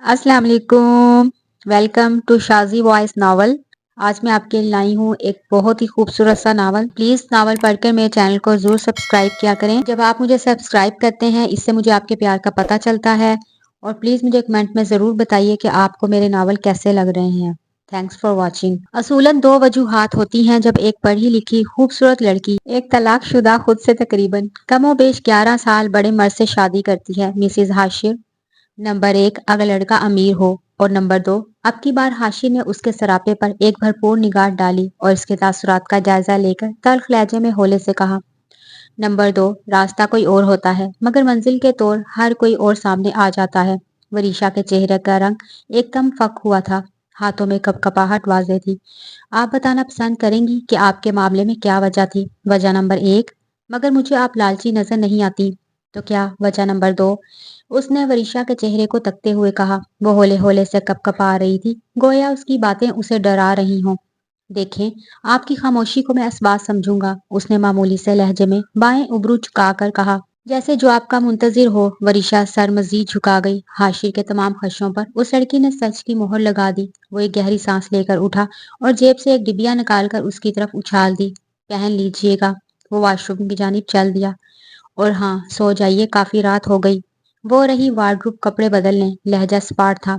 अस्सलाम वालेकुम। Welcome to Shazi voice novel. आज मैं आपके लिए लाई हूँ एक बहुत ही खूबसूरत सा नावल। प्लीज़ नावल पढ़कर मेरे चैनल को ज़रूर सब्सक्राइब किया करें। जब आप मुझे सब्सक्राइब करते हैं इससे मुझे आपके प्यार का पता चलता है। और प्लीज़ मुझे कमेंट में ज़रूर बताइए कि आपको मेरे नावल कैसे लग रहे हैं। Thanks for watching. असूलन दो वजूहात होती हैं जब एक पढ़ी लिखी खूबसूरत लड़की एक तलाकशुदा खुद से तकरीबन कमोबेश 11 साल बड़े मर्द से शादी करती है। मिसिज हाशिर। नंबर 1, अगर लड़का अमीर हो। और नंबर 2, अब की बार हाशिर ने उसके सरापे पर एक भरपूर निगाह डाली और इसके तासुरात का जायजा लेकर तल्ख लहजे में होले से कहा। नंबर 2, रास्ता कोई और होता है मगर मंजिल के तौर हर कोई और सामने आ जाता है। वरीशा के चेहरे का रंग एकदम फक हुआ था। हाथों में कपकपाहट वाजे थी। आप बताना पसंद करेंगी कि आपके मामले में क्या वजह थी? वजह नंबर 1, मगर मुझे आप लालची नजर नहीं आती। तो क्या वजह नंबर 2? उसने वरीशा के चेहरे को तकते हुए कहा। वो होले होले से कपकपा रही थी, गोया उसकी बातें उसे डरा रही हों। देखें, आपकी खामोशी को मैं असबाब समझूंगा, उसने मामूली से लहजे में बाएं उबरू झुकाकर कहा। जैसे जो आपका मुंतजिर हो। वरीशा सर मजीद झुका गई। हाशिर के तमाम खर्चों पर उस लड़की ने सच की मोहर लगा दी। वो एक गहरी सांस लेकर उठा और जेब से एक डिबिया निकालकर उसकी तरफ उछाल दी। पहन लीजिएगा। वो वॉशरूम की जानिब चल दिया। और हाँ, सो जाइए, काफी रात हो गई। वो रही वार्डरोब कपड़े बदलने। लहजा स्पार्ट था।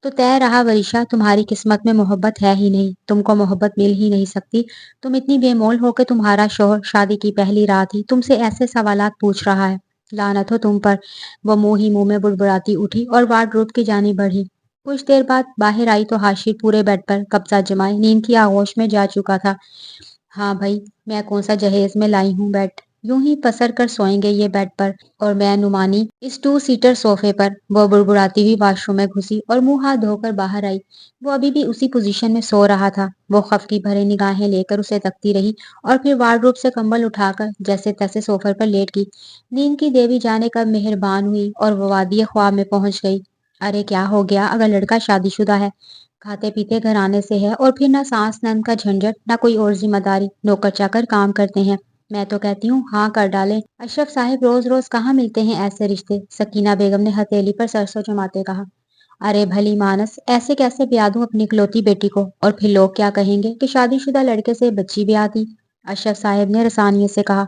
तो तय रहा वरीशा, तुम्हारी किस्मत में मोहब्बत है ही नहीं, तुमको मोहब्बत मिल ही नहीं सकती। तुम इतनी बेमोल हो कि तुम्हारा शोहर शादी की पहली रात ही तुमसे ऐसे सवालात पूछ रहा है। लानत हो तुम पर। वो मुंह ही मुंह में बुड़बुड़ाती उठी और वार्डरोब की जानिब बढ़ी। कुछ देर बाद बाहर आई तो हाशिर पूरे बेड पर कब्जा जमाए नींद की आगोश में जा चुका था। हाँ भाई, मैं कौन सा जहेज में लाई हूँ बेड। यूं ही पसर कर सोएंगे ये बेड पर और मैं नुमानी इस 2 सीटर सोफे पर। वो बुड़बुड़ाती हुई वॉशरूम में घुसी और मुंह हाथ धोकर बाहर आई। वो अभी भी उसी पोजीशन में सो रहा था। वो खफकी भरे निगाहें लेकर उसे तकती रही और फिर वार्डरोब से कंबल उठाकर जैसे तैसे सोफे पर लेट गई। नींद की देवी जाने कब मेहरबान हुई और वो वादी ख्वाब में पहुंच गई। अरे क्या हो गया? अगर लड़का शादीशुदा है, खाते पीते घराने से है और फिर ना सास नंद का झंझट ना कोई और जिम्मेदारी, नौकर चाकर काम करते हैं। मैं तो कहती हूँ हाँ कर डालें। अशरफ साहब रोज रोज कहाँ मिलते हैं ऐसे रिश्ते? सकीना बेगम ने हथेली पर सरसों जमाते कहा। अरे भली मानस, ऐसे कैसे ब्याह दूं अपनी इकलौती बेटी को? और फिर लोग क्या कहेंगे कि शादीशुदा लड़के से बच्ची ब्याह दी? अशरफ साहब ने रसानियत से कहा।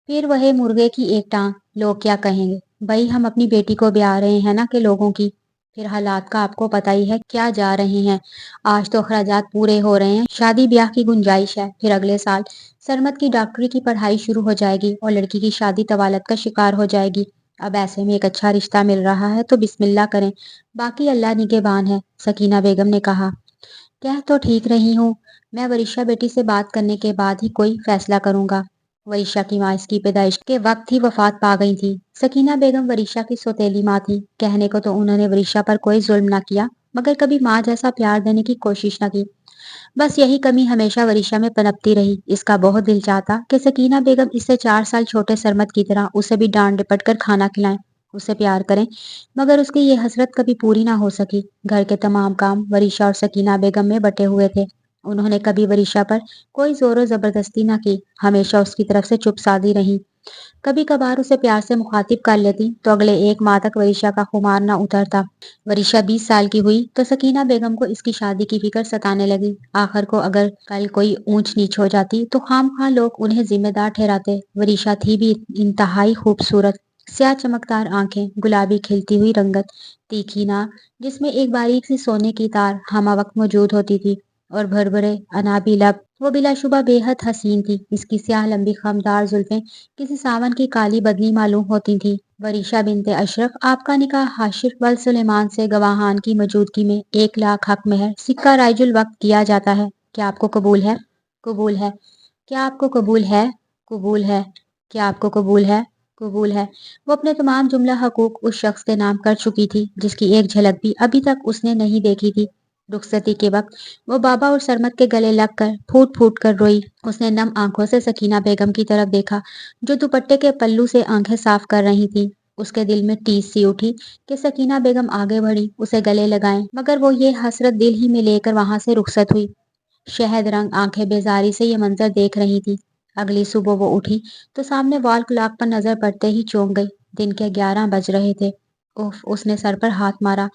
फिर वही मुर्गे की एक टांग। लोग क्या कहेंगे? भाई हम अपनी बेटी को ब्याह रहे हैं ना कि लोगों की? फिर हालात का आपको पता ही है क्या जा रहे हैं। आज तो अखराजात पूरे हो रहे हैं, शादी ब्याह की गुंजाइश है। फिर अगले साल सरमत की डॉक्टरी की पढ़ाई शुरू हो जाएगी और लड़की की शादी तवालत का शिकार हो जाएगी। अब ऐसे में एक अच्छा रिश्ता मिल रहा है तो बिस्मिल्लाह करें, बाकी अल्लाह निगहबान है, सकीना बेगम ने कहा। कह तो ठीक रही हूँ। मैं वरीशा बेटी से बात करने के बाद ही कोई फैसला करूंगा। वरीशा की माँ इसकी पैदाइश के वक्त ही वफात पा गई थी। सकीना बेगम वरीशा की सौतेली माँ थी। कहने को तो उन्होंने वरीशा पर कोई जुल्म ना किया मगर कभी माँ जैसा प्यार देने की कोशिश न की। बस यही कमी हमेशा वरीशा में पनपती रही। इसका बहुत दिल चाहता कि सकीना बेगम इससे 4 साल छोटे सरमत की तरह उसे भी डांट डपट कर खाना खिलाएं, उसे प्यार करें। मगर उसकी ये हसरत कभी पूरी ना हो सकी। घर के तमाम काम वरीशा और सकीना बेगम में बटे हुए थे। उन्होंने कभी वरीशा पर कोई जोरो जबरदस्ती ना की, हमेशा उसकी तरफ से चुप साधी रही। कभी कभार उसे प्यार से मुखातिब कर लेती तो अगले एक माह तक वरीशा का खुमार न उतरता। वरीशा 20 साल की हुई तो सकीना बेगम को इसकी शादी की फिक्र सताने लगी। आखिर को अगर कल कोई ऊंच नीच हो जाती तो खामखा लोग उन्हें जिम्मेदार ठहराते। वरीशा थी भी इंतहाई खूबसूरत। स्याह चमकदार आंखें, गुलाबी खिलती हुई रंगत, तीखी नाक जिसमें एक बारीक सी सोने की तार हमा वक्त मौजूद होती थी और भरभरे अनाबी लब। वो बिलाशुबा बेहद हसीन थी। इसकी स्याह लंबी खमदार जुल्फें किसी सावन की काली बदली मालूम होती थी। वरीशा बिनते अशरफ, आपका निकाह हाशिर वल सुलेमान से गवाहान की मौजूदगी में 1 लाख हक मेहर सिक्का राइजुल वक्त किया जाता है। क्या आपको कबूल है? कबूल है। क्या आपको कबूल है? कबूल है। क्या आपको कबूल है? कबूल है। वो अपने तमाम जुमला हकूक उस शख्स के नाम कर चुकी थी जिसकी एक झलक भी अभी तक उसने नहीं देखी थी। रुखसती के वक्त वो बाबा और सरमत के गले लगकर फूट फूट कर रोई। उसने नम आंखों से सकीना बेगम की तरफ देखा जो दुपट्टे के पल्लू से आंखें साफ कर रही थी। उसके दिल में टीस सी उठी कि सकीना बेगम आगे बढ़ी उसे गले लगाएं, मगर वो ये हसरत दिल ही में लेकर वहां से रुखसत हुई। शहद रंग आंखें बेजारी से ये मंजर देख रही थी। अगली सुबह वो उठी तो सामने वॉल क्लॉक पर नजर पड़ते ही चौंक गई। दिन के 11 बज रहे थे। उफ, उसने सर पर हाथ मारा।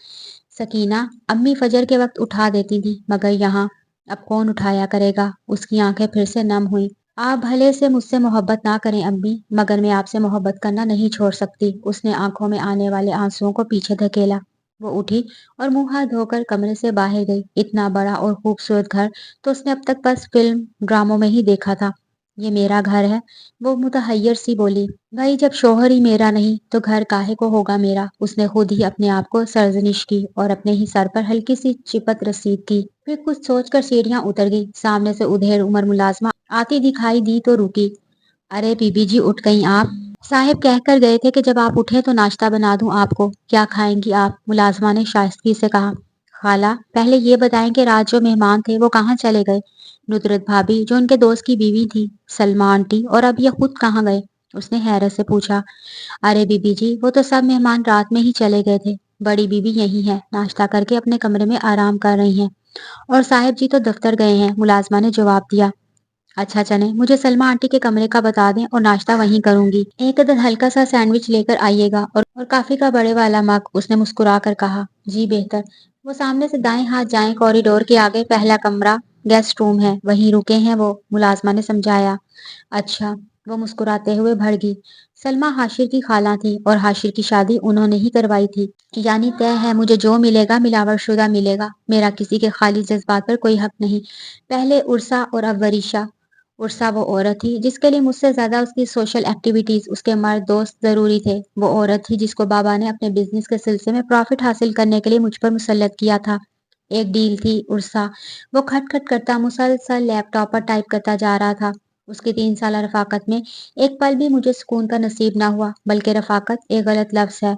सकीना, अम्मी फजर के वक्त उठा देती थी, मगर यहाँ अब कौन उठाया करेगा? उसकी आंखें फिर से नम हुई। आप भले से मुझसे मोहब्बत ना करें अम्मी, मगर मैं आपसे मोहब्बत करना नहीं छोड़ सकती। उसने आंखों में आने वाले आंसुओं को पीछे धकेला। वो उठी और मुंह हाथ धोकर कमरे से बाहर गई। इतना बड़ा और खूबसूरत घर तो उसने अब तक बस फिल्म ड्रामों में ही देखा था। ये मेरा घर है, वो मुतहैयर सी बोली। भाई, जब शोहर ही मेरा नहीं तो घर काहे को होगा मेरा? उसने खुद ही अपने आप को सरजनिश की और अपने ही सर पर हल्की सी चिपत रसीद की। फिर कुछ सोचकर सीढ़ियां उतर गई। सामने से उधेड़ उम्र मुलाजमा आती दिखाई दी तो रुकी। अरे बीबी जी, उठ गई आप? साहिब कहकर गए थे कि जब आप उठे तो नाश्ता बना दूं आपको। क्या खाएंगी आप? मुलाजमा ने शाइस्तगी से कहा। खाला, पहले ये बताएं कि रात जो मेहमान थे वो कहाँ चले गए? नुदरत भाभी, जो उनके दोस्त की बीवी थी, सलमा आंटी, और अब ये खुद कहाँ गए? उसने हैरत से पूछा। अरे बीबी जी, वो तो सब मेहमान रात में ही चले गए थे। बड़ी बीबी यही है, नाश्ता करके अपने कमरे में आराम कर रही हैं, और साहिब जी तो दफ्तर गए हैं, मुलाजमा ने जवाब दिया। अच्छा चले, मुझे सलमा आंटी के कमरे का बता दें और नाश्ता वहीं करूंगी। एक अदद हल्का सा सैंडविच लेकर आइएगा, और काफी का बड़े वाला मग। उसने मुस्कुरा कर कहा। जी बेहतर। वो सामने से दाएं हाथ जाएं, कॉरिडोर के आगे पहला कमरा गेस्ट रूम है, वहीं रुके हैं वो, मुलाजमा ने समझाया। अच्छा। वो मुस्कुराते हुए भड़की। सलमा हाशिर की खाला थी और हाशिर की शादी उन्होंने ही करवाई थी। यानी तय है, मुझे जो मिलेगा मिलावट शुदा मिलेगा। मेरा किसी के खाली जज्बात पर कोई हक नहीं। पहले उर्सा और अब वरीशा। उर्सा वो औरत थी जिसके लिए मुझसे ज्यादा उसकी सोशल एक्टिविटीज, उसके मर्द दोस्त जरूरी थे। वो औरत थी जिसको बाबा ने अपने बिजनेस के सिलसिले में प्रॉफिट हासिल करने के लिए मुझ पर मुसल्लत किया था। एक डील थी उर्सा। वो खटखट करता मुसलसल लैपटॉप पर टाइप करता जा रहा था। उसकी 3 साल रफाकत में एक पल भी मुझे सुकून का नसीब ना हुआ, बल्कि रफाकत एक गलत लफ्ज है।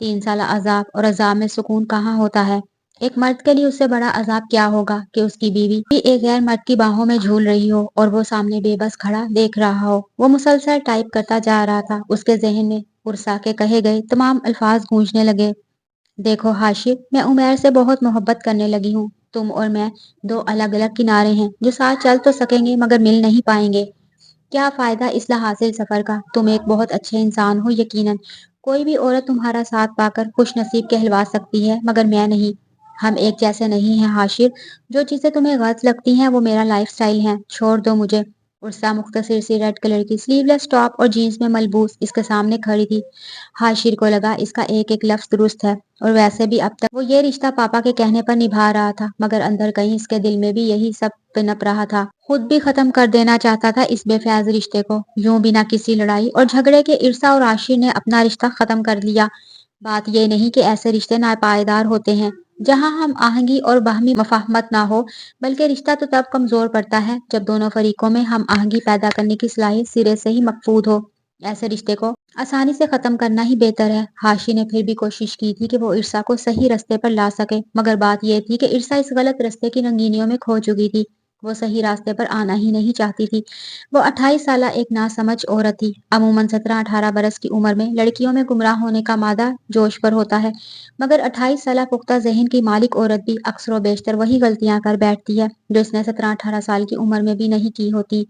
3 साल अजाब, और अजाब में सुकून कहाँ होता है? एक मर्द के लिए उससे बड़ा अजाब क्या होगा कि उसकी बीवी भी एक गैर मर्द की बाहों में झूल रही हो और वो सामने बेबस खड़ा देख रहा हो। वो मुसलसल टाइप करता जा रहा था। उसके जहन में उर्सा के कहे गए तमाम अल्फाज गूंजने लगे। देखो हाशिर, मैं उमैर से बहुत मोहब्बत करने लगी हूँ। तुम और मैं दो अलग अलग किनारे हैं जो साथ चल तो सकेंगे मगर मिल नहीं पाएंगे। क्या फायदा इस हासिल सफर का? तुम एक बहुत अच्छे इंसान हो यकीनन। कोई भी औरत तुम्हारा साथ पाकर खुश नसीब कहलवा सकती है, मगर मैं नहीं। हम एक जैसे नहीं हैं हाशिर। जो चीजें तुम्हें गलत लगती हैं वो मेरा लाइफस्टाइल है। छोड़ दो मुझे। उर्सा मुख्तसर सी रेड कलर की स्लीवलेस टॉप और जीन्स में मलबूस इसके सामने खड़ी थी। हाशिर को लगा इसका एक एक लफ्ज दुरुस्त है, और वैसे भी अब तक वो ये रिश्ता पापा के कहने पर निभा रहा था, मगर अंदर कहीं इसके दिल में भी यही सब पनप रहा था। खुद भी खत्म कर देना चाहता था इस बेफैज रिश्ते को, यूं बिना किसी लड़ाई और झगड़े के। इरसा और आशिर ने अपना रिश्ता खत्म कर लिया। बात यह नहीं कि ऐसे रिश्ते नापायदार होते हैं जहां हम आहंगी और बाहमी मफाहमत ना हो, बल्कि रिश्ता तो तब कमजोर पड़ता है जब दोनों फरीकों में हम आहंगी पैदा करने की सलाहियत सिरे से ही मकफूद हो। ऐसे रिश्ते को आसानी से खत्म करना ही बेहतर है। हाशी ने फिर भी कोशिश की थी कि वो इरसा को सही रास्ते पर ला सके, मगर बात यह थी कि इरसा इस गलत रास्ते की रंगीनियों में खो चुकी थी। वो सही रास्ते पर आना ही नहीं चाहती थी। वो 28 साला एक नासमझ औरत थी। अमूमन 17-18 बरस की उम्र में लड़कियों में गुमराह होने का मादा जोश पर होता है, मगर 28 साला पुख्ता जहन की मालिक औरत भी अक्सर व बेशतर वही गलतियां कर बैठती है जो इसने 17-18 साल की उम्र में भी नहीं की होती।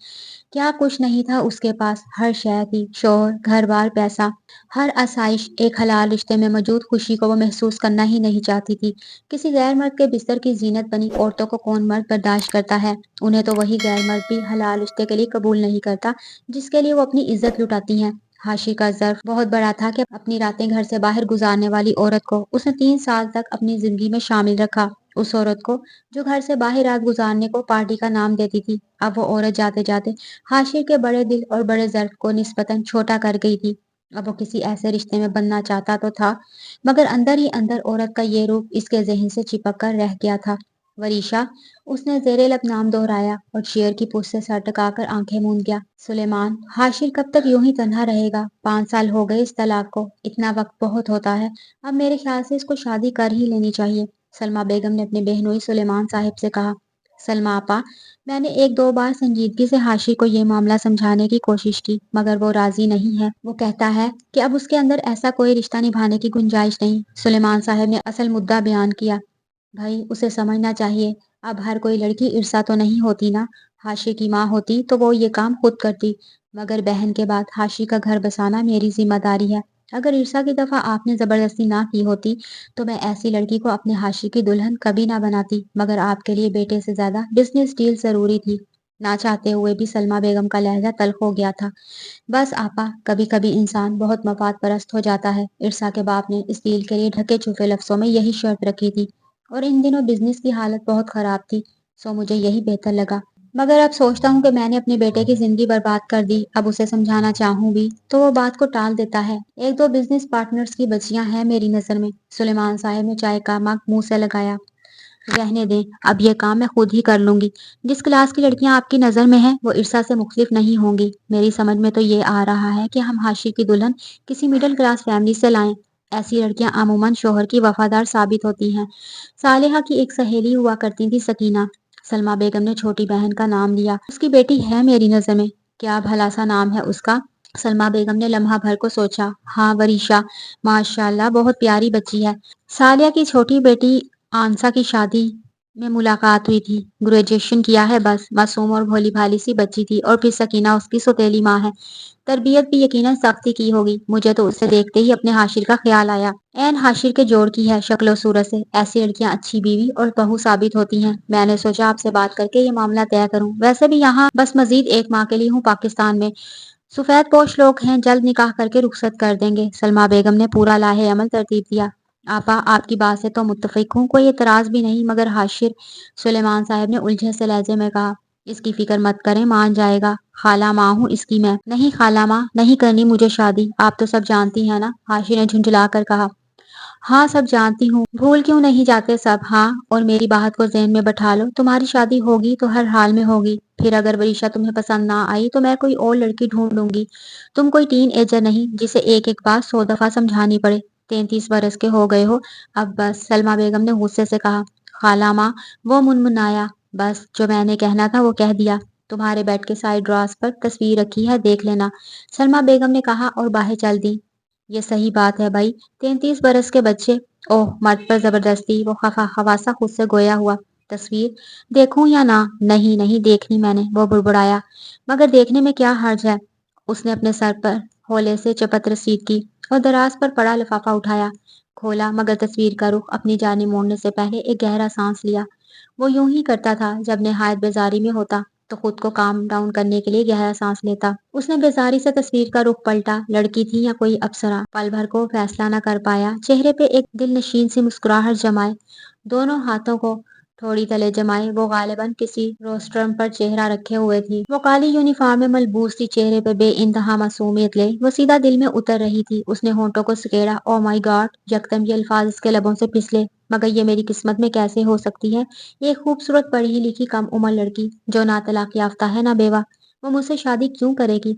क्या कुछ नहीं था उसके पास? हर शय थी, शोहर, घर बार, पैसा, हर आसाइश। एक हलाल रिश्ते में मौजूद खुशी को वो महसूस करना ही नहीं चाहती थी। किसी गैर मर्द के बिस्तर की जीनत बनी औरतों को कौन मर्द बर्दाश्त करता है? उन्हें तो वही गैर मर्द भी हलाल रिश्ते के लिए कबूल नहीं करता जिसके लिए वो अपनी इज्जत लुटाती हैं। हाशी का ज़र्फ बहुत बड़ा था कि अपनी रातें घर से बाहर गुजारने वाली औरत को उसने 3 साल तक अपनी जिंदगी में शामिल रखा। उस औरत को जो घर से बाहर रात गुजारने को पार्टी का नाम देती थी, अब वो औरत जाते जाते हाशिर के बड़े दिल और बड़े ज़र्फ को निस्बतन छोटा कर गई थी। अब वो किसी ऐसे रिश्ते में बनना चाहता तो था, मगर अंदर ही अंदर औरत का ये रूप इसके जहन से चिपक कर रह गया था। वरीशा। उसने जेरे लब नाम दोहराया और शेर की पूंछ से सर टकाकर आंखें मूंद गया। सुलेमान, हाशिर कब तक यूं ही तन्हा रहेगा? 5 साल हो गए इस तलाक को। इतना वक्त बहुत होता है। अब मेरे ख्याल से इसको शादी कर ही लेनी चाहिए। सलमा बेगम ने अपने बहनोई सुलेमान साहिब से कहा। सलमा आपा, मैंने एक दो बार संजीदगी से हाशिर को ये मामला समझाने की कोशिश की, मगर वो राजी नहीं है। वो कहता है कि अब उसके अंदर ऐसा कोई रिश्ता निभाने की गुंजाइश नहीं। सुलेमान साहब ने असल मुद्दा बयान किया। भाई, उसे समझना चाहिए। अब हर कोई लड़की इर्सा तो नहीं होती ना। हाशी की माँ होती तो वो ये काम खुद करती, मगर बहन के बाद हाशी का घर बसाना मेरी जिम्मेदारी है। اگر عرصہ کی دفعہ آپ نے زبردستی نہ کی ہوتی تو میں ایسی لڑکی کو اپنے حاشی کی دلہن کبھی نہ بناتی، مگر آپ کے لیے بیٹے سے زیادہ بزنس ڈیل ضروری تھی۔ نہ چاہتے ہوئے بھی سلمہ بیگم کا لہجہ تلخ ہو گیا تھا۔ بس آپا، کبھی کبھی انسان بہت مفاد پرست ہو جاتا ہے۔ عرصہ کے باپ نے اس ڈیل کے لیے ڈھکے چھپے لفظوں میں یہی شرط رکھی تھی، اور ان دنوں بزنس کی حالت بہت خراب تھی، سو مجھے یہی بہتر لگا۔ مگر اب سوچتا ہوں کہ میں نے اپنے بیٹے کی زندگی برباد کر دی۔ اب اسے سمجھانا چاہوں بھی تو وہ بات کو ٹال دیتا ہے۔ ایک دو بزنس پارٹنرز کی بچیاں ہیں میری نظر میں۔ سلیمان صاحب نے چائے کا مگ منہ سے لگایا۔ رہنے دیں، اب یہ کام میں خود ہی کر لوں گی۔ جس کلاس کی لڑکیاں آپ کی نظر میں ہیں وہ عرصہ سے مختلف نہیں ہوں گی۔ میری سمجھ میں تو یہ آ رہا ہے کہ ہم حاشی کی دلہن کسی مڈل کلاس فیملی سے لائیں۔ ایسی لڑکیاں عموماً شوہر کی وفادار ثابت ہوتی ہیں۔ صالحہ کی ایک سہیلی ہوا کرتی تھی سکینہ۔ سلمہ بیگم نے چھوٹی بہن کا نام لیا۔ اس کی بیٹی ہے میری نظر میں۔ کیا بھلا سا نام ہے اس کا؟ سلمہ بیگم نے لمحہ بھر کو سوچا۔ ہاں، وریشا، ماشاءاللہ بہت پیاری بچی ہے۔ صالحہ کی چھوٹی بیٹی آنسا کی شادی میں ملاقات ہوئی تھی۔ گریجویشن کیا ہے بس، معصوم اور بھولی بھالی سی بچی تھی، اور پھر سکینہ اس کی سوتیلی ماں ہے۔ تربیت بھی یقیناً سختی کی ہوگی۔ مجھے تو اسے دیکھتے ہی اپنے حاشر کا خیال آیا۔ عین حاشر کے جوڑ کی ہے شکل و صورت سے۔ ایسی لڑکیاں اچھی بیوی اور بہو ثابت ہوتی ہیں۔ میں نے سوچا آپ سے بات کر کے یہ معاملہ طے کروں۔ ویسے بھی یہاں بس مزید ایک ماہ کے لیے ہوں پاکستان میں۔ سفید پوش لوگ ہیں، جلد نکاح کر کے رخصت کر دیں گے۔ سلمہ بیگم نے پورا لاہے عمل ترتیب دیا۔ آپا، آپ کی بات سے تو متفق ہوں، کوئی اعتراض بھی نہیں، مگر حاشر، سلیمان صاحب نے الجھے سے لہجے میں کہا، اس کی فکر مت کریں، مان جائے گا۔ خالہ ماں ہوں اس کی میں۔ نہیں خالہ ماں، نہیں کرنی مجھے شادی، آپ تو سب جانتی ہیں نا، حاشر نے جھنجھلا کر کہا۔ ہاں، سب جانتی ہوں، بھول کیوں نہیں جاتے سب۔ ہاں، اور میری بات کو ذہن میں بٹھا لو، تمہاری شادی ہوگی تو ہر حال میں ہوگی۔ پھر اگر وریشا تمہیں پسند نہ آئی تو میں کوئی اور لڑکی ڈھونڈ لوں گی۔ تم کوئی ٹین ایجر نہیں جسے ایک ایک بات 100 دفعہ سمجھانی پڑے۔ 33 برس کے ہو گئے ہو اب بس، سلمہ بیگم نے غصے سے کہا۔ خالہ ماں، وہ منمنایا۔ بس، جو میں نے کہنا تھا وہ کہہ دیا۔ تمہارے بیڈ کے سائڈ ڈراز پر تصویر رکھی ہے، دیکھ لینا، سلمہ بیگم نے کہا اور باہیں چل دی۔ یہ صحیح بات ہے بھائی، 33 برس کے بچے۔ اوہ، مرد پر زبردستی، وہ خواصہ خود سے گویا ہوا۔ تصویر دیکھوں یا نہ؟ نہیں نہیں دیکھنی میں نے، وہ بڑبڑایا۔ مگر دیکھنے میں کیا حرج ہے؟ اس نے اپنے سر پر ہولے سے چپت رسید کی اور دراز پر پڑا لفافہ اٹھایا، کھولا، مگر تصویر کا رخ اپنی جانب موڑنے سے پہلے ایک گہرا سانس لیا۔ وہ یوں ہی کرتا تھا جب نہایت بیزاری میں ہوتا تو خود کو کام ڈاؤن کرنے کے لیے گہرا سانس لیتا۔ اس نے بیزاری سے تصویر کا رخ پلٹا، لڑکی تھی یا کوئی اپسرا، پل بھر کو فیصلہ نہ کر پایا۔ چہرے پہ ایک دل نشین سی مسکراہٹ جمائے، دونوں ہاتھوں کو تھوڑی تلے جمائے، وہ غالباً کسی روسٹرم پر چہرہ رکھے ہوئے تھی۔ وہ کالی یونیفارم میں ملبوس تھی، چہرے پہ بے انتہا معصومیت لے وہ سیدھا دل میں اتر رہی تھی۔ اس نے ہونٹوں کو سکیڑا۔ او مائی گاڈ! یکدم یہ الفاظ اس کے لبوں سے پھسلے، مگر یہ میری قسمت میں کیسے ہو سکتی ہے؟ ایک خوبصورت پڑھی لکھی کم عمر لڑکی جو نہ طلاق یافتہ ہے نہ بیوہ، وہ مجھ سے شادی کیوں کرے گی؟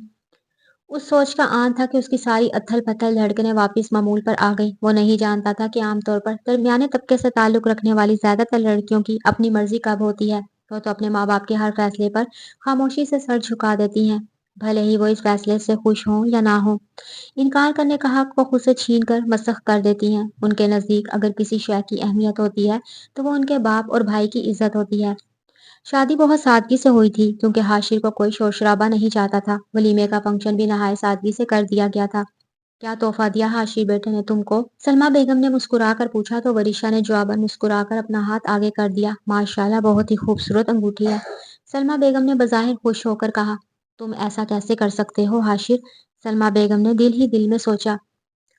اس سوچ کا آن تھا کہ اس کی ساری اتھل پتھل دھڑکنیں واپس معمول پر آ گئیں۔ وہ نہیں جانتا تھا کہ عام طور پر درمیانے طبقے سے تعلق رکھنے والی زیادہ تر لڑکیوں کی اپنی مرضی کب ہوتی ہے۔ وہ تو اپنے ماں باپ کے ہر فیصلے پر خاموشی سے سر جھکا دیتی ہیں، بھلے ہی وہ اس فیصلے سے خوش ہوں یا نہ ہوں۔ انکار کرنے کا حق وہ خود سے چھین کر مسخ کر دیتی ہیں۔ ان کے نزدیک اگر کسی شے کی اہمیت ہوتی ہے تو وہ ان کے باپ اور بھائی کی عزت ہوتی ہے۔ شادی بہت سادگی سے ہوئی تھی کیونکہ حاشر کو کوئی شور شرابہ نہیں چاہتا تھا۔ ولیمے کا فنکشن بھی نہایت سادگی سے کر دیا گیا تھا۔ کیا تحفہ دیا حاشر بیٹے نے تم کو؟ سلمہ بیگم نے مسکرا کر پوچھا تو وریشا نے جواباً مسکرا کر اپنا ہاتھ آگے کر دیا۔ ماشاءاللہ بہت ہی خوبصورت انگوٹھی ہے، سلمہ بیگم نے بظاہر خوش ہو کر کہا۔ تم ایسا کیسے کر سکتے ہو حاشر؟ سلمہ بیگم نے دل ہی دل میں سوچا۔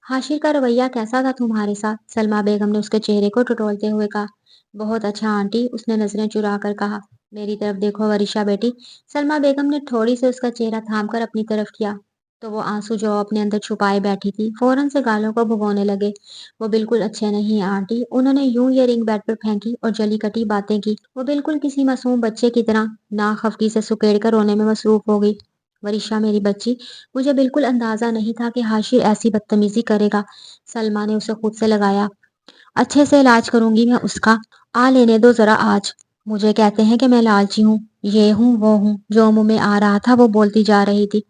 حاشر کا رویہ کیسا تھا تمہارے ساتھ؟ سلمہ بیگم نے اس کے چہرے کو ٹٹولتے ہوئے کہا۔ بہت اچھا آنٹی، اس نے نظریں چرا کر کہا۔ میری طرف دیکھو وریشا بیٹی۔ سلمہ بیگم نے تھوڑی سے اس کا چہرہ تھام کر اپنی طرف کیا تو وہ آنسو جو اپنے اندر چھپائے بیٹھی تھی فوراً سے گالوں کو بھگونے لگے۔ وہ بالکل اچھے نہیں آنٹی، انہوں نے یوں یہ رنگ بیڈ پر پھینکی اور جلی کٹی باتیں کی۔ وہ بالکل کسی معصوم بچے کی طرح ناخفگی سے سکیڑ کر رونے میں مصروف ہو گئی۔ وریشا میری بچی، مجھے بالکل اندازہ نہیں تھا کہ حاشر ایسی بدتمیزی کرے گا۔ سلمہ نے اسے خود سے لگایا۔ اچھے سے علاج کروں گی میں اس کا، آ لینے دو ذرا آج۔ مجھے کہتے ہیں کہ میں لالچی ہوں، یہ ہوں وہ ہوں، جو منہ میں آ رہا تھا وہ بولتی جا رہی تھی۔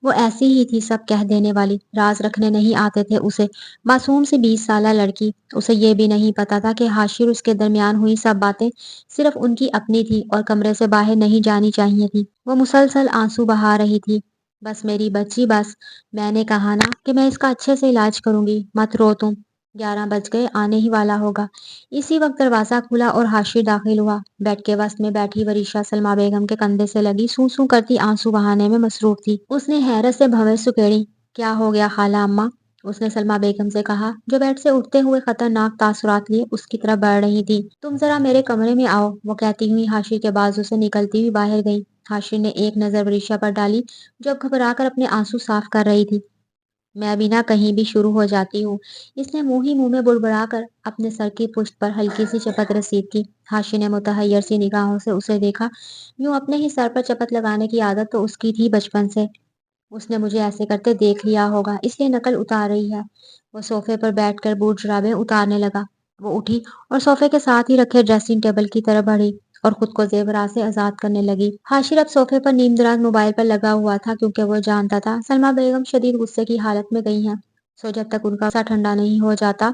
وہ ایسی ہی تھی، سب کہہ دینے والی، راز رکھنے نہیں آتے تھے اسے۔ معصوم سی 20 سالہ لڑکی، اسے یہ بھی نہیں پتا تھا کہ حاشر اس کے درمیان ہوئی سب باتیں صرف ان کی اپنی تھی اور کمرے سے باہر نہیں جانی چاہیے تھی۔ وہ مسلسل آنسو بہا رہی تھی۔ बस मेरी बच्ची बस, मैंने कहा ना कि मैं इसका अच्छे से इलाज करूंगी, मत रो तुम। 11 बज गए, आने ही वाला होगा। इसी वक्त दरवाजा खुला और हाशिर दाखिल हुआ। बेड के वस्त में बैठी वरीशा सलमा बेगम के कंधे से लगी सूं सूं करती आंसू बहाने में मसरूफ थी। उसने हैरत से भवें सुकेड़ी। क्या हो गया खाला अम्मा? उसने सलमा बेगम से कहा, जो बेड से उठते हुए खतरनाक तासुरात लिए उसकी तरफ बढ़ रही थी। तुम जरा मेरे कमरे में आओ, वो कहती हुई हाशिर के बाजू से निकलती हुई बाहर गई। हाशिर ने एक नजर वरीशा पर डाली, जो घबराकर अपने आंसू साफ कर रही थी। मैं भी ना कहीं भी शुरू हो जाती हूँ। इसने मुंह ही मुंह में बुड़बुड़ाकर अपने सर की पुष्ट पर हल्की सी चपत रसीद की। हाशिर ने मुतहैयर सी निगाहों से उसे देखा। यूं अपने ही सर पर चपत लगाने की आदत तो उसकी थी बचपन से। उसने मुझे ऐसे करते देख लिया होगा, इसलिए नकल उतार रही है। वो सोफे पर बैठकर बूट जुराबें उतारने लगा। वो उठी और सोफे के साथ ही रखे ड्रेसिंग टेबल की तरफ बढ़ी और खुद को जेवरात से आजाद करने लगी। हाशिर अब सोफे पर नीमदराज मोबाइल पर लगा हुआ था, क्योंकि वो जानता था सलमा बेगम शदीद गुस्से की हालत में गई हैं। सो जब तक उनका गुस्सा ठंडा नहीं हो जाता,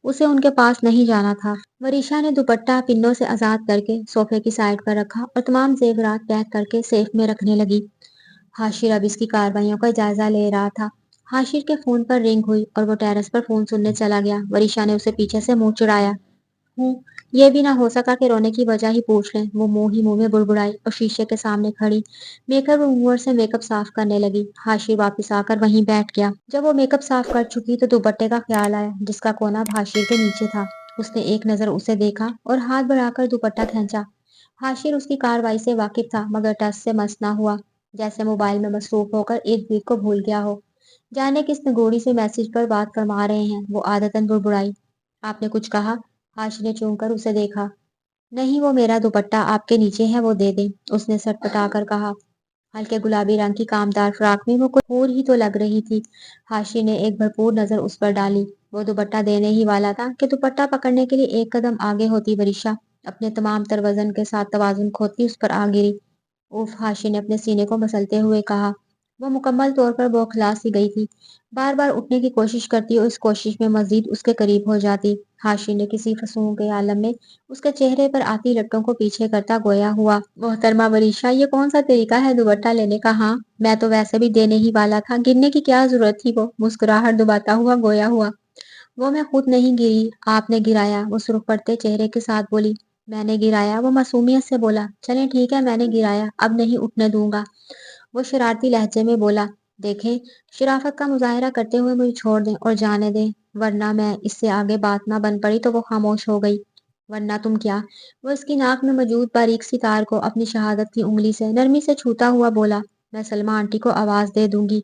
उसे उनके पास नहीं जाना था। वरीशा ने दुपट्टा पिन्नों से आजाद करके सोफे की साइड पर रखा और तमाम जेवरात पैक करके सेफ में रखने लगी। हाशिर अब इसकी कार्रवाइयों का जायजा ले रहा था। हाशिर के फोन पर रिंग हुई और वो टेरेस पर फोन सुनने चला गया। वरीशा ने उसे पीछे से मुंह चिढ़ाया। हूँ, ये भी ना हो सका कि रोने की वजह ही पूछ लें। वो मुंह ही मुंह में बुड़बुड़ाई और शीशे के सामने खड़ी मेकअप रिमूवर से मेकअप साफ करने लगी। हाशिर वापस आकर वहीं बैठ गया। जब वो मेकअप साफ कर चुकी तो दुपट्टे का ख्याल आया, जिसका कोना अब हाशिर के नीचे था। उसने एक नजर उसे देखा और हाथ बढ़ाकर दुपट्टा खींचा। हाशिर उसकी कार्रवाई से वाकिफ था, मगर टस से मस ना हुआ, जैसे मोबाइल में मसरूफ होकर एक द्वीप को भूल गया हो। जाने किस निगोड़ी से मैसेज पर बात फरमा रहे हैं, वो आदतन बुड़बुड़ाई। आपने कुछ कहा? हाशिर ने चूम कर उसे देखा। नहीं, वो मेरा दुपट्टा आपके नीचे है, वो दे दे, उसने सटपटा कर कहा। हल्के गुलाबी रंग की कामदार फ्रॉक में वो कोई हूर ही तो लग रही थी। हाशिर ने एक भरपूर नजर उस पर डाली। वो दुपट्टा देने ही वाला था कि दुपट्टा पकड़ने के लिए एक कदम आगे होती वरीशा अपने तमाम तर वजन के साथ तवाजुन खोती उस पर आ गिरी। उफ! हाशिर ने अपने सीने को मसलते हुए कहा। वो मुकम्मल तौर पर बौखला सी गई थी। बार बार उठने की कोशिश करती और इस कोशिश में मजीद उसके करीब हो जाती। हाशिर ने किसी फसूं के आलम में उसके चेहरे पर आती लपटों को पीछे करता गोया हुआ। मोहतरमा वरीशा, ये कौन सा तरीका है दुपट्टा लेने का? हाँ, मैं तो वैसे भी देने ही वाला था, गिरने की क्या जरूरत थी? वो मुस्कुराहट दबाता हुआ गोया हुआ। वो मैं खुद नहीं गिरी, आपने गिराया, वो सुर्ख पड़ते चेहरे के साथ बोली। मैंने गिराया? वो मासूमियत से बोला। चलें ठीक है, मैंने गिराया, अब नहीं उठने दूंगा। वो शरारती लहजे में बोला। देखें, शराफत का मुजाहरा करते हुए मुझे छोड़ दें और जाने दें, वरना मैं इससे आगे बात ना बन पड़ी। तो वो खामोश हो गई। वरना तुम क्या? वो इसकी नाक में मौजूद बारीक सी तार को अपनी शहादत की उंगली से नरमी से छूता हुआ बोला। मैं सलमा आंटी को आवाज दे दूंगी।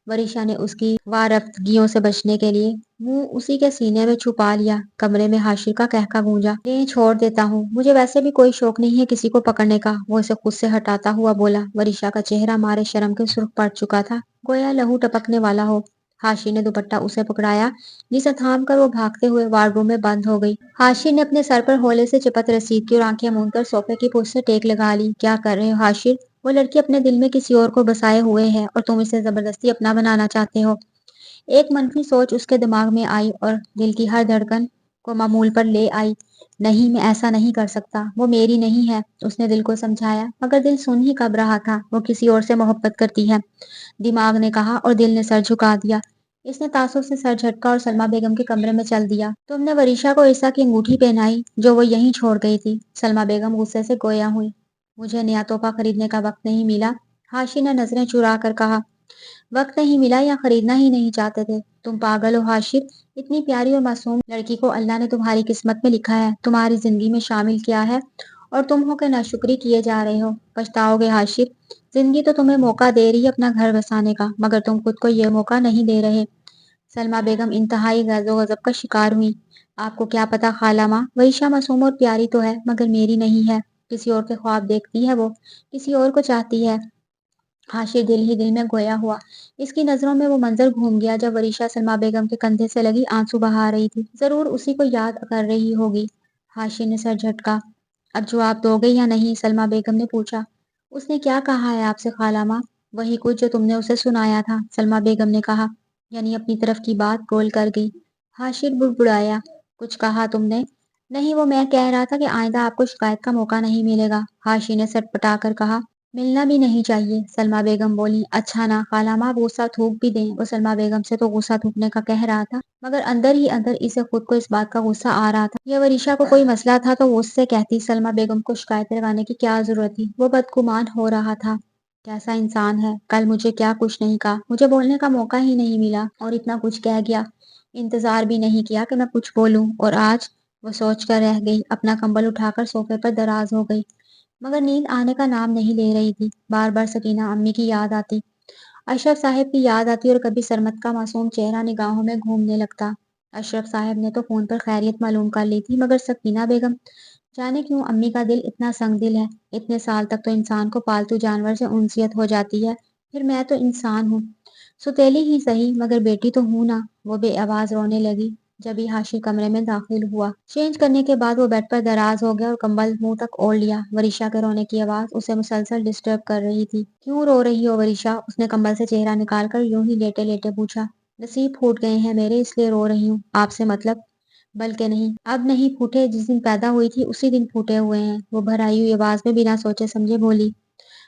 वरीशा ने उसकी वारफ्तगियों से बचने के लिए मुंह उसी के सीने में छुपा लिया। कमरे में हाशिर का कहका गूंजा। ये छोड़ देता हूँ, मुझे वैसे भी कोई शौक नहीं है किसी को पकड़ने का, वो इसे खुद से हटाता हुआ बोला। वरीशा का चेहरा मारे शर्म के सुर्ख पड़ चुका था, गोया लहू टपकने वाला हो। हाशिर ने दुपट्टा उसे पकड़ाया, जिसे थाम कर वो भागते हुए वार्डरूम में बंद हो गई। हाशिर ने अपने सर पर होले से चिपत रसीद की और आंखें मूंद कर सोफे की पुष्ट से टेक लगा ली। क्या कर रहे हो हाशिर? वो लड़की अपने दिल में किसी और को बसाए हुए है और तुम इसे जबरदस्ती अपना बनाना चाहते हो। एक मनफी सोच उसके दिमाग में आई और दिल की हर धड़कन को मामूल पर ले आई। नहीं, मैं ऐसा नहीं कर सकता, वो मेरी नहीं है, उसने दिल को समझाया, मगर दिल सुन ही कब रहा था। वो किसी और से मोहब्बत करती है, दिमाग ने कहा और दिल ने सर झुका दिया। इसने तासुब से सर झटका और सलमा बेगम के कमरे में चल दिया। तुमने वरीशा को ईसा की अंगूठी पहनाई जो वो यहीं छोड़ गई थी। सलमा बेगम गुस्से से गोया हुई। मुझे नया तोहफा खरीदने का वक्त नहीं मिला, हाशिर ने नजरें चुरा कर कहा। वक्त नहीं मिला या खरीदना ही नहीं चाहते थे? तुम पागल हो हाशिर, इतनी प्यारी और मासूम लड़की को अल्लाह ने तुम्हारी किस्मत में लिखा है, तुम्हारी जिंदगी में शामिल किया है, और तुम हो के नाशुक्री किए जा रहे हो। पछताओगे हाशिर। जिंदगी तो तुम्हें मौका दे रही है अपना घर बसाने का, मगर तुम खुद को ये मौका नहीं दे रहे। सलमा बेगम इंतहाई गैज़ो गजब का शिकार हुई। आपको क्या पता खाला माँ, वहीशा मासूम और प्यारी तो है, मगर मेरी नहीं है। किसी और के ख्वाब देखती है वो, किसी और को चाहती है। हाशिर दिल ही दिल में गोया हुआ। इसकी नजरों में वो मंजर घूम गया जब वरीशा सलमा बेगम के कंधे से लगी आंसू बहा रही थी। जरूर उसी को याद कर रही होगी। हाशिर ने सर झटका। अब जवाब दोगे या नहीं? सलमा बेगम ने पूछा। उसने क्या कहा है आपसे खाला माँ? वही कुछ जो तुमने उसे सुनाया था, सलमा बेगम ने कहा, यानी अपनी तरफ की बात गोल कर गई। हाशिर बुड़बुड़ाया। कुछ कहा तुमने? नहीं, वो मैं कह रहा था कि आइंदा आपको शिकायत का मौका नहीं मिलेगा, हाशिर ने सटपटा कर कहा। मिलना भी नहीं चाहिए, सलमा बेगम बोली। अच्छा ना, खाला माँ गुस्सा थूक भी दें। वो सलमा बेगम से तो गुस्सा थूकने का कह रहा था, मगर अंदर ही अंदर इसे खुद को इस बात का गुस्सा आ रहा था। ये वरीशा को कोई मसला था तो वो उससे कहती, सलमा बेगम को शिकायत लगाने की क्या जरूरत थी। वो बदगुमान हो रहा था। कैसा इंसान है, कल मुझे क्या कुछ नहीं कहा, मुझे बोलने का मौका ही नहीं मिला और इतना कुछ कह गया। इंतजार भी नहीं किया कि मैं कुछ बोलूं, और आज वो सोच कर रह गई। अपना कंबल उठाकर सोफे पर दराज हो गई, मगर नींद आने का नाम नहीं ले रही थी। बार बार सकीना अम्मी की याद आती, अशरफ साहब की याद आती और कभी सरमत का मासूम चेहरा निगाहों में घूमने लगता। अशरफ साहब ने तो फोन पर खैरियत मालूम कर ली थी, मगर सकीना बेगम, जाने क्यों अम्मी का दिल इतना संग दिल है। इतने साल तक तो इंसान को पालतू जानवर से उनसियत हो जाती है, फिर मैं तो इंसान हूँ, सुतेली ही सही मगर बेटी तो हूं ना। वो बेआवाज रोने लगी जब ही हाशिर कमरे में दाखिल हुआ। चेंज करने के बाद वो बेड पर दराज हो गया और कंबल मुंह तक ओढ़ लिया। वरीशा के रोने की आवाज उसे मुसलसल डिस्टर्ब कर रही थी। क्यों रो रही हो वरीशा? उसने कंबल से चेहरा निकालकर यूं ही लेटे लेटे पूछा। नसीब फूट गए हैं मेरे, इसलिए रो रही हूँ। आपसे मतलब? बल्कि नहीं, अब नहीं फूटे, जिस दिन पैदा हुई थी उसी दिन फूटे हुए हैं। वो भराई हुई आवाज में बिना सोचे समझे बोली।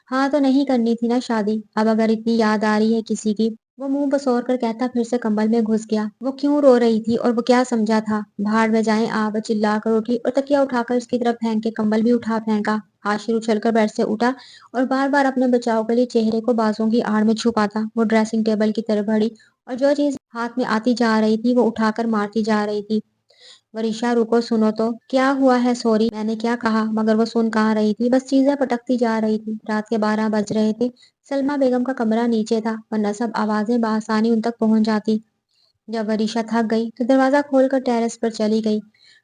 हाँ तो नहीं करनी थी ना शादी, अब अगर इतनी याद आ रही है किसी की। वो मुंह बसोर कर कहता फिर से कंबल में घुस गया। वो क्यों रो रही थी और वो क्या समझा था? भाड़ में जाए आ, वो चिल्ला कर उठी और तकिया उठाकर उसकी तरफ फेंक के कंबल भी उठा फेंका। हाशिर उछलकर बेड से उठा और बार बार अपने बचाव के लिए चेहरे को बाजुओं की आड़ में छुपाता। वो ड्रेसिंग टेबल की तरफ बढ़ी और जो चीज हाथ में आती जा रही थी वो उठाकर मारती जा रही थी। वरीशा रुको, सुनो तो। क्या हुआ है? सॉरी, मैंने क्या कहा? मगर वो सुन कहाँ रही थी, बस चीजें पटकती जा रही थी। रात के 12 बज रहे थे। सलमा बेगम का कमरा नीचे था, वरना सब आवाजें बआसानी उन तक पहुंच जाती। जब वरीशा थक गई तो दरवाजा खोलकर टेरेस पर चली गई।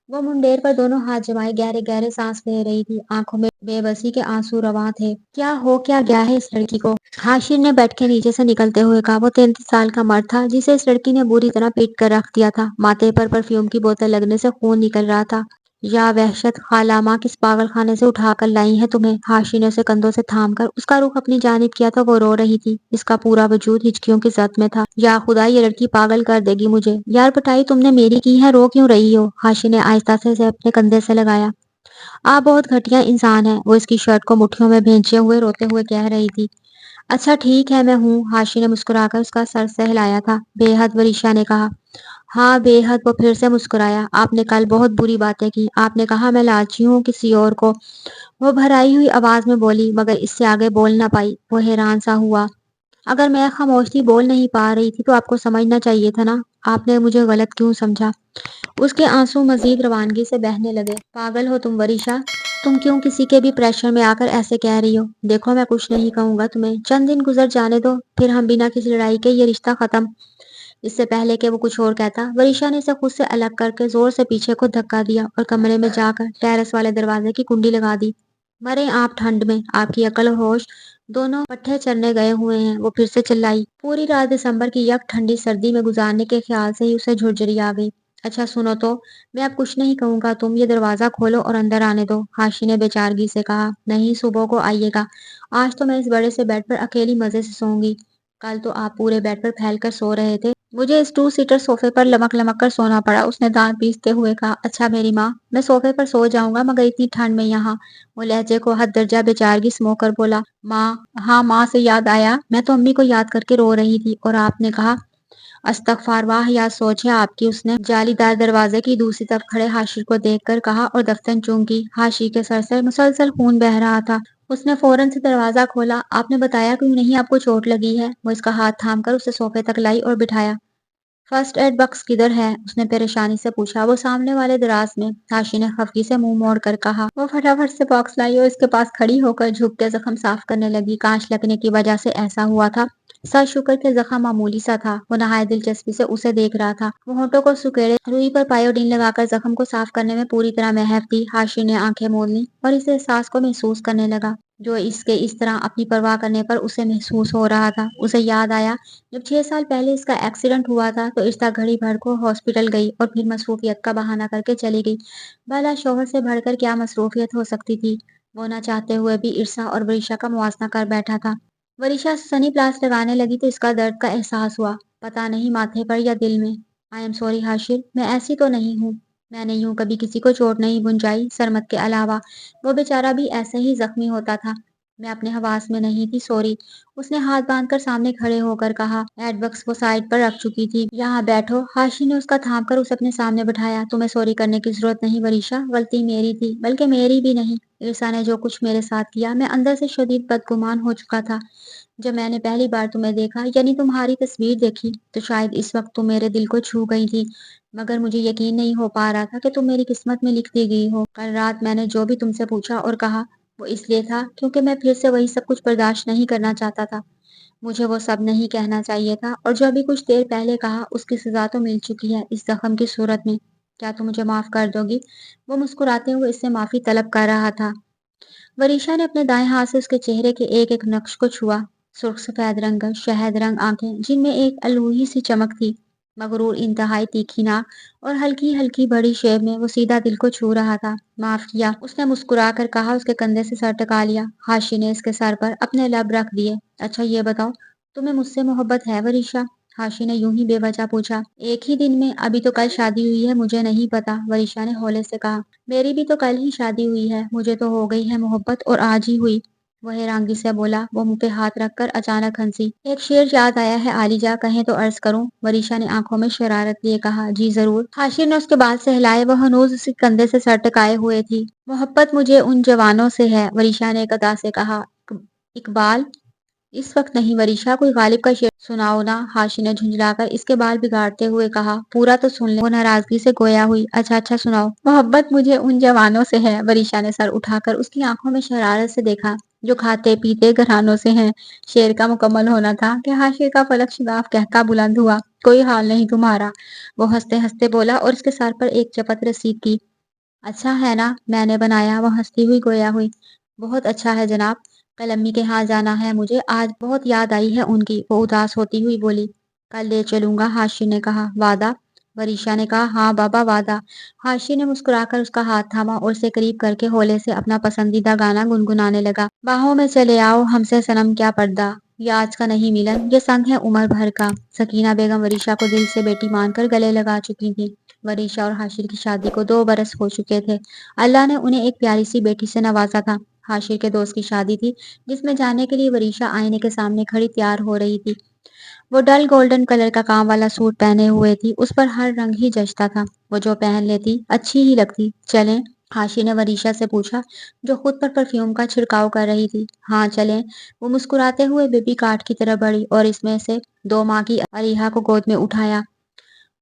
वो मुंडेर पर दोनों हाथ जमाए गहरे गहरे सांस ले रही थी, आंखों में बेबसी के आंसू रवां थे। क्या गया है इस लड़की को? हाशिर ने बेड के नीचे से निकलते हुए कहा। वो 33 साल का मर्द था जिसे इस लड़की ने बुरी तरह पीट कर रख दिया था। माथे पर परफ्यूम की बोतल लगने से खून निकल रहा था। या वहशत, खाला माँ किस पागल खाने से उठा कर लाई है तुम्हें? हाशिर ने उसे कंधों से थाम कर उसका रुख अपनी जानिब किया तो वो रो रही थी। इसका पूरा वजूद हिचकियों की जद में था। या खुदा, ये लड़की पागल कर देगी मुझे। यार पिटाई तुमने मेरी की है, रो क्यों रही हो? हाशिर ने आहिस्ता से उसे अपने कंधे से लगाया। आप बहुत घटिया इंसान है, वो इसकी शर्ट को मुट्ठियों में भेंचे हुए रोते हुए कह रही थी। अच्छा ठीक है, मैं हूँ। हाशिर ने मुस्कुराकर उसका सर सहलाया था। बेहद, वरीशा ने कहा। हाँ बेहद, वो फिर से मुस्कुराया। आपने कल बहुत बुरी बातें की, आपने कहा मैं लालची हूँ किसी और को। वो भराई हुई आवाज में बोली, मगर इससे आगे बोल ना पाई। वो हैरान सा हुआ। अगर मैं खामोश थी, बोल नहीं पा रही थी, तो आपको समझना चाहिए था ना। आपने मुझे गलत क्यों समझा? उसके आंसू मजीद रवानगी से बहने लगे। पागल हो तुम वरीशा, तुम क्यों किसी के भी प्रेशर में आकर ऐसे कह रही हो? देखो मैं कुछ नहीं कहूंगा तुम्हें, चंद दिन गुजर जाने दो, फिर हम बिना किसी लड़ाई के ये रिश्ता खत्म। इससे पहले कि वो कुछ और कहता, वरीशा ने इसे खुद से अलग करके जोर से पीछे को धक्का दिया और कमरे में जाकर टेरेस वाले दरवाजे की कुंडी लगा दी। मरे आप ठंड में, आपकी अकल और होश दोनों पट्टे चढ़ने गए हुए हैं। वो फिर से चिल्लाई। पूरी रात दिसंबर की यक ठंडी सर्दी में गुजारने के ख्याल से ही उसे झुरझुरी आ गई। अच्छा सुनो तो, मैं अब कुछ नहीं कहूंगा, तुम ये दरवाजा खोलो और अंदर आने दो। हाशी ने बेचारगी से कहा। नहीं, सुबह को आइएगा। आज तो मैं इस बड़े से बेड पर अकेली मजे से सोऊंगी। कल तो आप पूरे बेड पर फैल कर सो रहे थे, मुझे इस 2 सीटर सोफे पर लमक लमक कर सोना पड़ा। उसने दांत पीसते हुए कहा। अच्छा मेरी माँ, मैं सोफे पर सो जाऊंगा, मगर इतनी ठंड में यहाँ। वो लहजे को हद दर्जा बेचारगी स्मोकर बोला। माँ, हाँ माँ से याद आया, मैं तो अम्मी को याद करके रो रही थी और आपने कहा। अस्तगफार, वाह याद सोच है आपकी। उसने जालीदार दरवाजे की दूसरी तरफ खड़े हाशिर को देखकर कहा और दफ्तन चूंकी। हाशिर के सर से मुसलसल खून बह रहा था। उसने फौरन से दरवाजा खोला। आपने बताया क्यों नहीं आपको चोट लगी है? वो इसका हाथ थामकर उसे सोफे तक लाई और बिठाया। फर्स्ट एड बॉक्स किधर है? उसने परेशानी से पूछा। वो सामने वाले दराज में। हाशी ने खफगी से मुंह मोड़ कर कहा। वो फटाफट से बॉक्स लाई और इसके पास खड़ी होकर झुक के जख्म साफ करने लगी। कांच लगने की वजह से ऐसा हुआ था। सर शुक्र के जख्म मामूली सा था। वो नहाय दिलचस्पी से उसे देख रहा था। वो होठों को सुकेड़े रुई पर पायोडीन लगाकर जख्म को साफ करने में पूरी तरह महव थी। हाशी ने आंखें मोड़ ली और इस एहसास को महसूस करने लगा जो इसके इस तरह अपनी परवाह करने पर उसे महसूस हो रहा था। उसे याद आया जब 6 साल पहले इसका एक्सीडेंट हुआ था तो इश्ता घड़ी भर को हॉस्पिटल गई और फिर मसरूफियत का बहाना करके चली गई। भला शोहर से बढ़कर क्या मसरूफियत हो सकती थी? वो ना चाहते हुए भी इर्सा और वरीशा का मुआसना कर बैठा था। वरीशा सनी प्लास लगाने लगी तो इसका दर्द का एहसास हुआ, पता नहीं माथे पर या दिल में। आई एम सॉरी हाशिर, मैं ऐसी तो नहीं हूँ। मैंने यूं कभी किसी को चोट नहीं पहुंचाई, सरमत के अलावा। वो बेचारा भी ऐसे ही जख्मी होता था। मैं अपने हवास में नहीं थी, सॉरी। उसने हाथ बांधकर सामने खड़े होकर कहा। एडबक्स वो साइड पर रख चुकी थी। यहाँ बैठो। हाशी ने उसका थाम कर उसे अपने सामने बैठाया। तुम्हें सॉरी करने की जरूरत नहीं वरीशा, गलती मेरी थी, बल्कि मेरी भी नहीं, ईर्षा ने जो कुछ मेरे साथ किया। मैं अंदर से शदीद बदगुमान हो चुका था। जब मैंने पहली बार तुम्हें देखा, यानी तुम्हारी तस्वीर देखी, तो शायद इस वक्त तुम मेरे दिल को छू गई थी, मगर मुझे यकीन नहीं हो पा रहा था कि तुम मेरी किस्मत में लिख दी गई हो। कल रात मैंने जो भी तुमसे पूछा और कहा, वो इसलिए था क्योंकि मैं फिर से वही सब कुछ बर्दाश्त नहीं करना चाहता था। मुझे वो सब नहीं कहना चाहिए था, और जो अभी कुछ देर पहले कहा उसकी सजा तो मिल चुकी है, इस जख्म की सूरत में। क्या तुम मुझे माफ कर दोगी? वो मुस्कुराते हुए इससे माफी तलब कर रहा था। वरीशा ने अपने दाएं हाथ से उसके चेहरे के एक एक नक्श को छुआ। सुर्ख सफेद रंग, शहद रंग आंखें, जिनमें एक अलूही सी चमक थी, मगरूर, इंतहाई तीखी नाक, और हल्की हल्की बड़ी शेव में वो सीधा दिल को छू रहा था। माफ किया, उसने मुस्कुरा कर कहा। उसके कंधे से सर टका लिया। हाशी ने इसके सर पर अपने लब रख दिए। अच्छा ये बताओ, तुम्हें मुझसे मोहब्बत है वरीशा? हाशी ने यूं ही बेवजह पूछा। एक ही दिन में? अभी तो कल शादी हुई है, मुझे नहीं पता, वरीशा ने हौले से कहा। मेरी भी तो कल ही शादी हुई है, मुझे तो हो गई है मोहब्बत, और आज ही हुई। वह हैरानगी से बोला। वो मुंह पे हाथ रखकर अचानक हंसी। एक शेर याद आया है आलिजा, कहें तो अर्ज करूं? वरीशा ने आंखों में शरारत लिए कहा। जी जरूर। हाशिर ने उसके बाल सहलाए। वह हनूज उसके कंधे से सर टकाए हुए थी। मोहब्बत मुझे उन जवानों से है, वरीशा ने एक अदा से कहा। इकबाल? इस वक्त नहीं वरीशा, कोई गालिब का शेर सुनाओ ना, हाशी ने झुंझलाकर इसके बाल बिगाड़ते हुए कहा। पूरा तो सुन ले। वो नाराजगी से गोया हुई। अच्छा अच्छा सुनाओ। मोहब्बत मुझे उन जवानों से है, वरीशा ने सर उठाकर उसकी आंखों में शरारत से देखा, जो खाते पीते घरानों से हैं। शेर का मुकम्मल होना था कि हाशिर का फलक शिदाफ कहका बुलंद हुआ। कोई हाल नहीं तुम्हारा। वो हंसते हंसते बोला और उसके सर पर एक चपत रसीद की। अच्छा है ना, मैंने बनाया? वो हंसती हुई गोया हुई। बहुत अच्छा है जनाब। कल अम्मी के यहाँ जाना है मुझे, आज बहुत याद आई है उनकी। वो उदास होती हुई बोली। कल ले चलूंगा, हाशी ने कहा। वादा? वरीशा ने कहा। हाँ बाबा वादा। हाशी ने मुस्कुराकर उसका हाथ थामा और उसे करीब करके होले से अपना पसंदीदा गाना गुनगुनाने लगा। बाहों में चले आओ, हमसे सनम क्या पर्दा, ये आज का नहीं मिलन, ये संग है उम्र भर का। सकीना बेगम वरीशा को दिल से बेटी मानकर गले लगा चुकी थी। वरीशा और हाशिर की शादी को 2 बरस हो चुके थे। अल्लाह ने उन्हें एक प्यारी सी बेटी से नवाजा था। हाशिर के दोस्त की शादी थी, जिसमें जाने के लिए वरीशा आईने के सामने खड़ी तैयार हो रही थी। वो डल गोल्डन कलर का काम वाला सूट पहने हुए थी। उस पर हर रंग ही जचता था। वो जो पहन लेती अच्छी ही लगती। चलें? हाशी ने वरीशा से पूछा, जो खुद पर परफ्यूम का छिड़काव कर रही थी। हाँ चलें। वो मुस्कुराते हुए बेबी कार्ट की तरफ बढ़ी और इसमें से 2 माह की अरीहा को गोद में उठाया।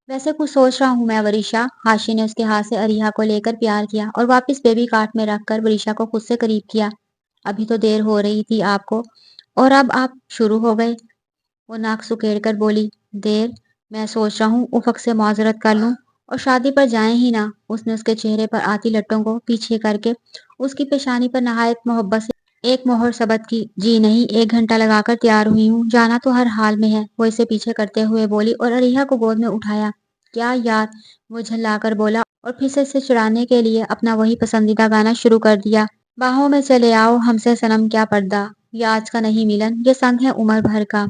वैसे कुछ सोच रहा हूँ मैं वरीशा। हाशी ने उसके हाथ से अरीहा को लेकर प्यार किया और वापस बेबी कार्ट में रखकर वरीशा को खुद से करीब किया। अभी तो देर हो रही थी आपको, और अब आप शुरू हो गए। वो नाक सुकेड़ कर बोली। देर? मैं सोच रहा हूँ उफक से माजरत कर लूं और शादी पर जाएं ही ना। उसने उसके चेहरे पर आती लट्टों को पीछे करके उसकी पेशानी पर नहायत मोहब्बत से एक मोहर सबत की। जी नहीं, 1 घंटा लगाकर तैयार हुई हूँ, जाना तो हर हाल में है, वो इसे पीछे करते हुए बोली और अरीहा को गोद में उठाया। क्या यार? वो झल्लाकर बोला और फिर से इसे चिढ़ाने के लिए अपना वही पसंदीदा गाना शुरू कर दिया। बाहों में चले आओ, हमसे सनम क्या पर्दा, ये आज का नहीं मिलन, ये संग है उम्र भर का।